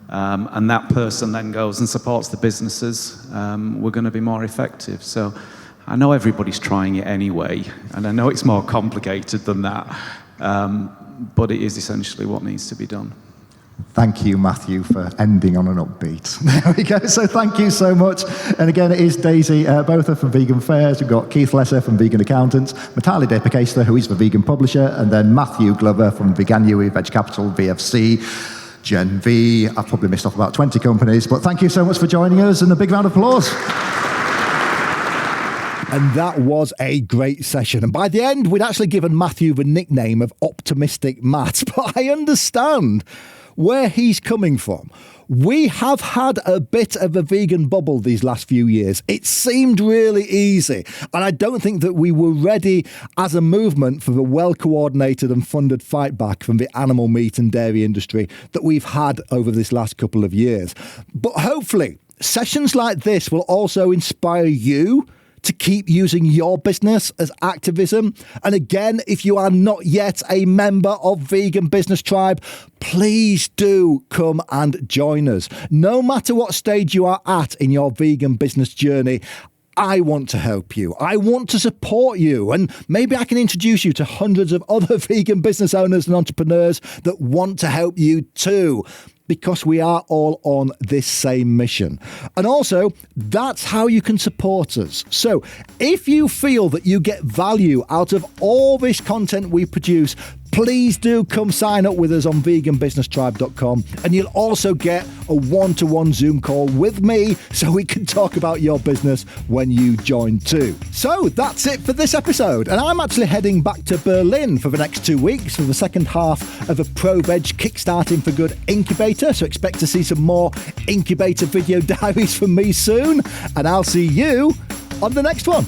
and that person then goes and supports the businesses, we're going to be more effective. So I know everybody's trying it anyway, and I know it's more complicated than that. But it is essentially what needs to be done.
Thank you, Matthew, for ending on an upbeat. There we go. So thank you so much. And again, it is Daisy Botha from Vegan Fairs. We've got Keith Lesser from Vegan Accountants, Mitali Deypurkaystha, who is the Vegan Publisher, and then Matthew Glover from Veganuary, Veg Capital, VFC, Gen V. I've probably missed off about 20 companies, but thank you so much for joining us, and a big round of applause.
And that was a great session. And by the end, we'd actually given Matthew the nickname of Optimistic Matt. But I understand where he's coming from. We have had a bit of a vegan bubble these last few years. It seemed really easy. And I don't think that we were ready as a movement for the well-coordinated and funded fight back from the animal meat and dairy industry that we've had over this last couple of years. But hopefully, sessions like this will also inspire you to keep using your business as activism. And again, if you are not yet a member of Vegan Business Tribe, please do come and join us. No matter what stage you are at in your vegan business journey, I want to help you. I want to support you. And maybe I can introduce you to hundreds of other vegan business owners and entrepreneurs that want to help you too, because we are all on this same mission. And also, that's how you can support us. So if you feel that you get value out of all this content we produce, please do come sign up with us on veganbusinesstribe.com, and you'll also get a one-to-one Zoom call with me so we can talk about your business when you join too. So that's it for this episode, and I'm actually heading back to Berlin for the next 2 weeks for the second half of a Pro-Veg Kickstarting for Good incubator, so expect to see some more incubator video diaries from me soon, and I'll see you on the next one.